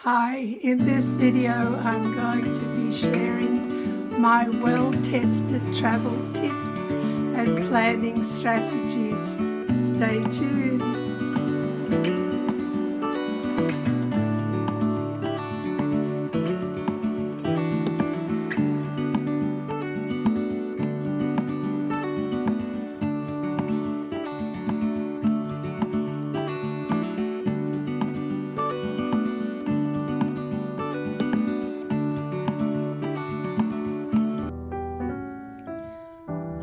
Hi, in this video I'm going to be sharing my well-tested travel tips and planning strategies. Stay tuned.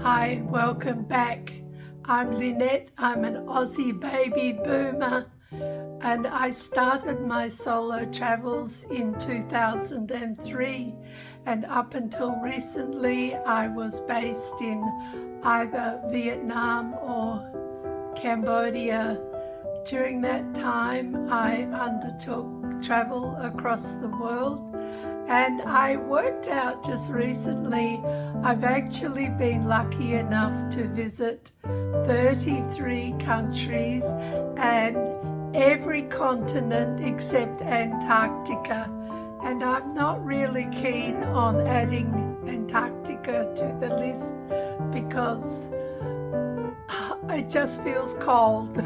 Hi, welcome back. I'm Lynette. I'm an Aussie baby boomer and I started my solo travels in 2003, and up until recently I was based in either Vietnam or Cambodia. During that time I undertook travel across the world, and I worked out just recently I've actually been lucky enough to visit 33 countries and every continent except Antarctica, and I'm not really keen on adding Antarctica to the list because it just feels cold.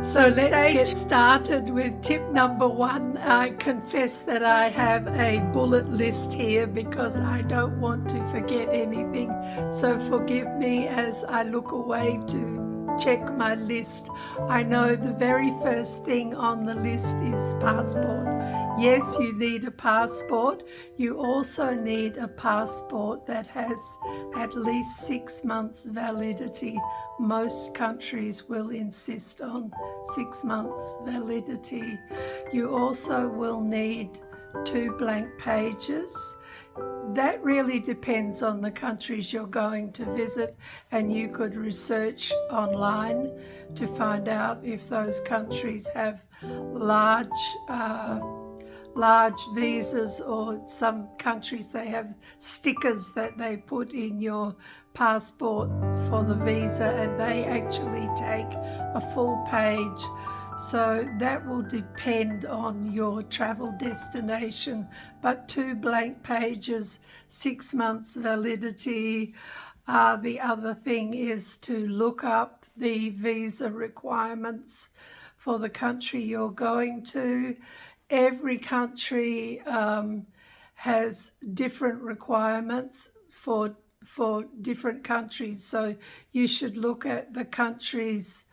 So let's get started with tip number one. I confess that I have a bullet list here because I don't want to forget anything. So forgive me as I look away to check my list. I know the very first thing on the list is passport. Yes, you need a passport. You also need a passport that has at least 6 months validity. Most countries will insist on 6 months validity. You also will need 2 blank pages. That really depends on the countries you're going to visit, and you could research online to find out if those countries have large visas, or some countries they have stickers that they put in your passport for the visa and they actually take a full page. So that will depend on your travel destination, but 2 blank pages, 6 months validity. The other thing is to look up the visa requirements for the country you're going to. Every country has different requirements for different countries, so you should look at the country's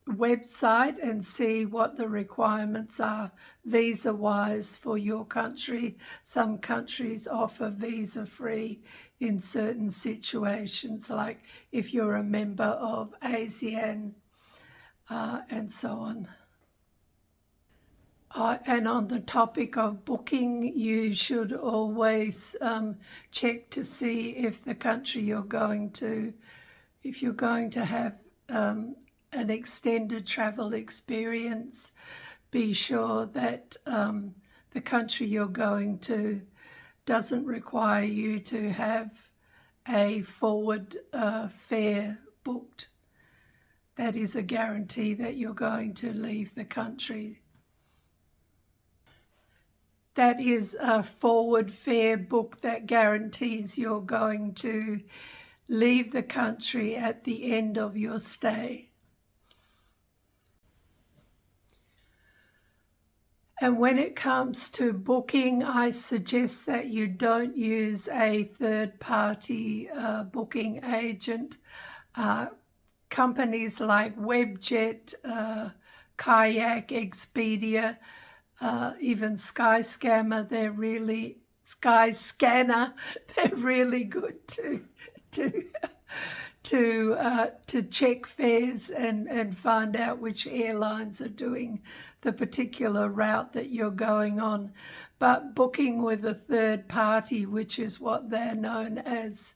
website and see what the requirements are visa-wise for your country. Some countries offer visa-free in certain situations, like if you're a member of ASEAN and so on. And on the topic of booking, you should always check to see if the country you're going to, if you're going to have an extended travel experience, be sure that the country you're going to doesn't require you to have a forward fare booked. That is a guarantee that you're going to leave the country. That is a forward fare book that guarantees you're going to leave the country at the end of your stay. And when it comes to booking, I suggest that you don't use a third-party booking agent. Companies like Webjet, Kayak, Expedia, even Skyscanner, they're really good to check fares and find out which airlines are doing the particular route that you're going on. But booking with a third party, which is what they're known as,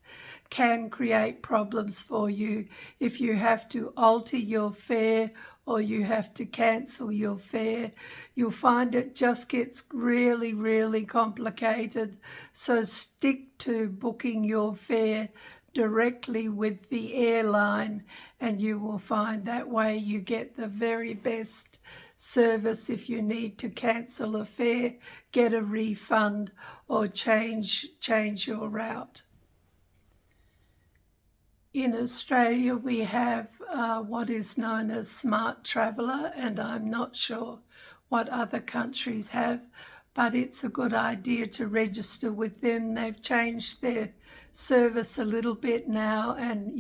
can create problems for you. If you have to alter your fare or you have to cancel your fare, you'll find it just gets really complicated. So stick to booking your fare directly with the airline, and you will find that way you get the very best service if you need to cancel a fare, get a refund, or change your route. In Australia, we have what is known as Smart Traveller, and I'm not sure what other countries have, but it's a good idea to register with them. They've changed their service a little bit now, and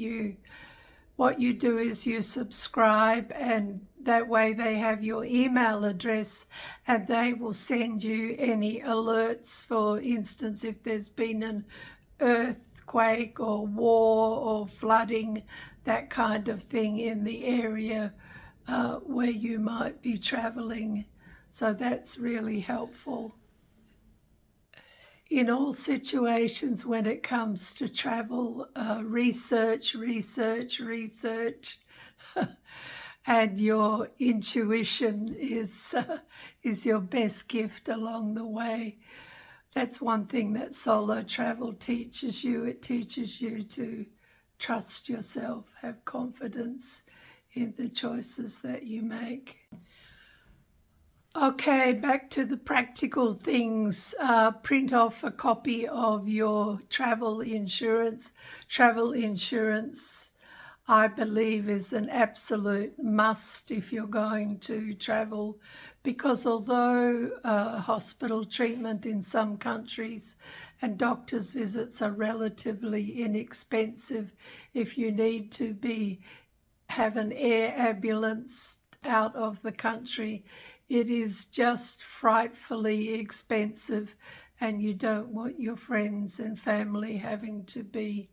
what you do is you subscribe, and that way they have your email address and they will send you any alerts. For instance, if there's been an earthquake or war or flooding, that kind of thing in the area where you might be traveling. So that's really helpful. In all situations when it comes to travel, research, and your intuition is your best gift along the way. That's one thing that solo travel teaches you. It teaches you to trust yourself, have confidence in the choices that you make. Okay, back to the practical things. Print off a copy of your travel insurance. Travel insurance, I believe, is an absolute must if you're going to travel, because although hospital treatment in some countries and doctor's visits are relatively inexpensive, if you need to have an air ambulance out of the country, it is just frightfully expensive, and you don't want your friends and family having to be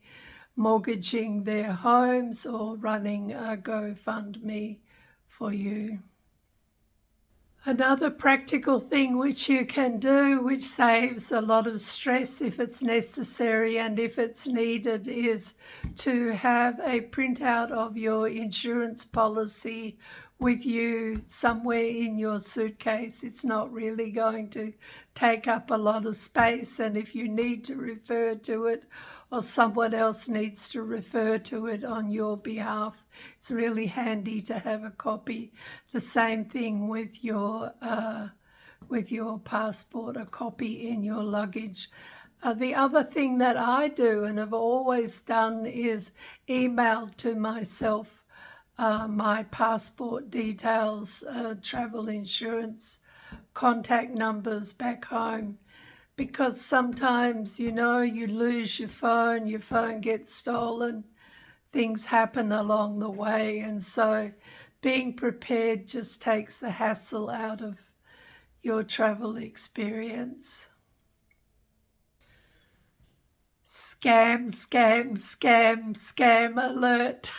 mortgaging their homes or running a GoFundMe for you. Another practical thing which you can do, which saves a lot of stress if it's necessary and if it's needed, is to have a printout of your insurance policy with you somewhere in your suitcase. It's not really going to take up a lot of space, and if you need to refer to it or someone else needs to refer to it on your behalf, it's really handy to have a copy. The same thing with your passport, a copy in your luggage. The other thing that I do and have always done is email to myself my passport details, travel insurance, contact numbers back home, because sometimes, you lose your phone gets stolen, things happen along the way, and so being prepared just takes the hassle out of your travel experience. Scam, scam, scam, scam alert.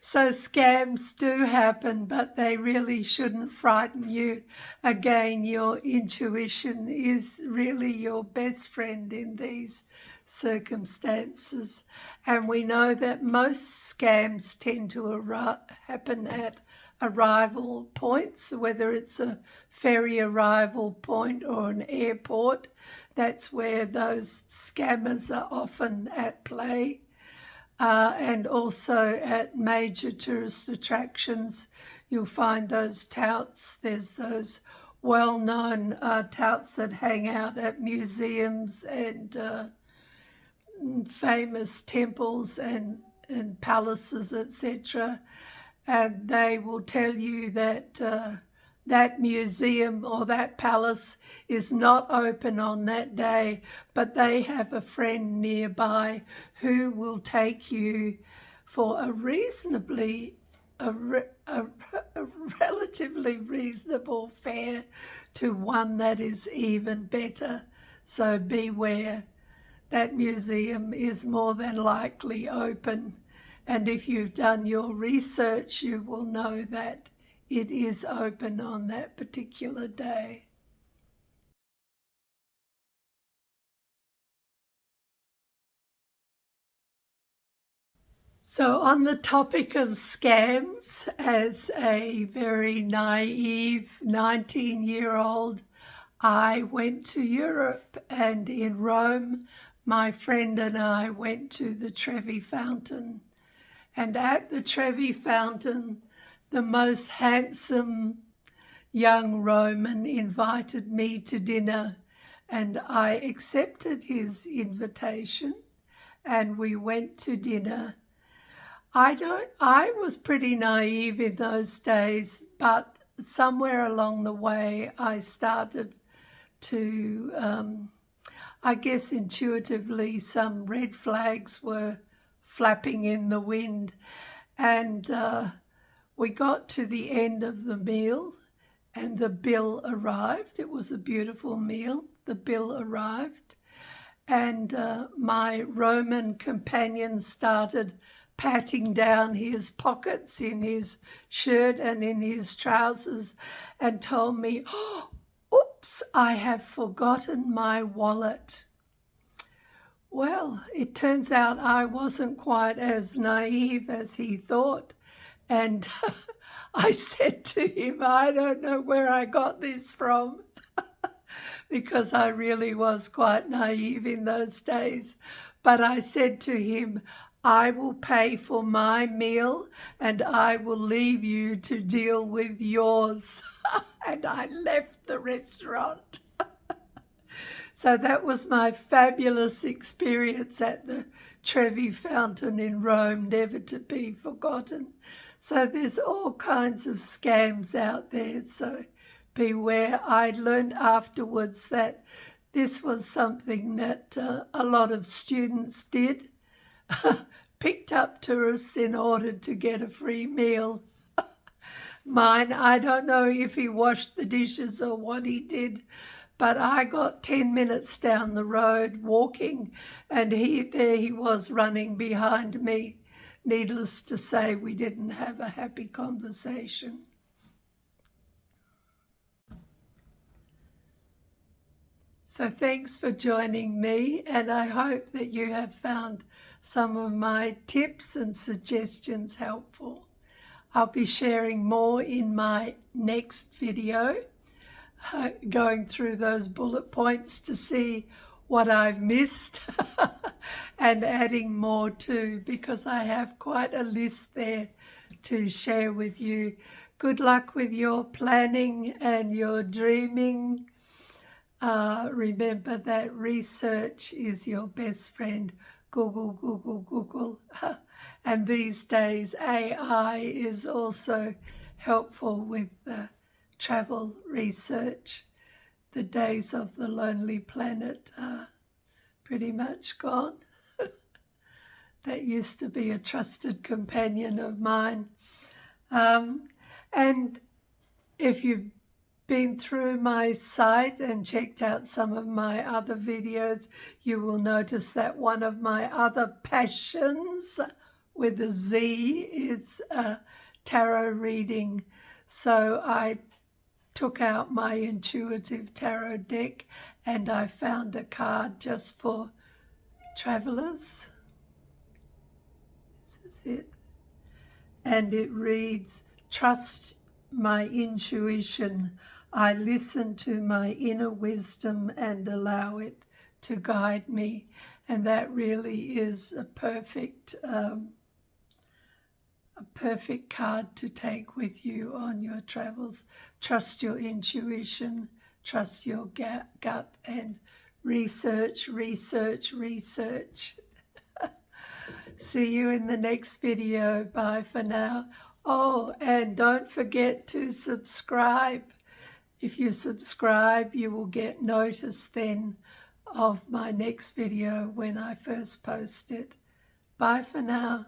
So scams do happen, but they really shouldn't frighten you. Again, your intuition is really your best friend in these circumstances. And we know that most scams tend to happen at arrival points, whether it's a ferry arrival point or an airport. That's where those scammers are often at play. And also at major tourist attractions, you'll find those touts. There's those well-known touts that hang out at museums and famous temples and palaces, etc. And they will tell you that that museum or that palace is not open on that day, but they have a friend nearby who will take you for a relatively reasonable fare to one that is even better. So beware. That museum is more than likely open, and if you've done your research, you will know that it is open on that particular day. So on the topic of scams, as a very naive 19-year-old, I went to Europe, and in Rome, my friend and I went to the Trevi Fountain. And at the Trevi Fountain, the most handsome young Roman invited me to dinner, and I accepted his invitation and we went to dinner. I was pretty naive in those days, but somewhere along the way I started to, I guess intuitively, some red flags were flapping in the wind, and we got to the end of the meal and the bill arrived. It was a beautiful meal. The bill arrived, and my Roman companion started patting down his pockets in his shirt and in his trousers and told me, "Oh, oops, I have forgotten my wallet." Well, it turns out I wasn't quite as naive as he thought, and I said to him, "I don't know where I got this from," because I really was quite naive in those days. But I said to him, "I will pay for my meal and I will leave you to deal with yours." And I left the restaurant. So that was my fabulous experience at the Trevi Fountain in Rome, never to be forgotten. So there's all kinds of scams out there, so beware. I learned afterwards that this was something that a lot of students did, picked up tourists in order to get a free meal. Mine, I don't know if he washed the dishes or what he did, but I got 10 minutes down the road walking, and there he was running behind me. Needless to say, we didn't have a happy conversation. So thanks for joining me, and I hope that you have found some of my tips and suggestions helpful. I'll be sharing more in my next video, going through those bullet points to see what I've missed and adding more too, because I have quite a list there to share with you. Good luck with your planning and your dreaming. Remember that research is your best friend. Google, Google, Google. And these days AI is also helpful with travel research. The days of the Lonely Planet are pretty much gone. That used to be a trusted companion of mine. And if you've been through my site and checked out some of my other videos, you will notice that one of my other passions with a Z is tarot reading. So I took out my intuitive tarot deck and I found a card just for travelers. This is it. And it reads, "Trust my intuition. I listen to my inner wisdom and allow it to guide me." And that really is a perfect card to take with you on your travels. Trust your intuition, trust your gut, and research, research, research. See you in the next video. Bye for now. Oh, and don't forget to subscribe. If you subscribe, you will get notice then of my next video when I first post it. Bye for now.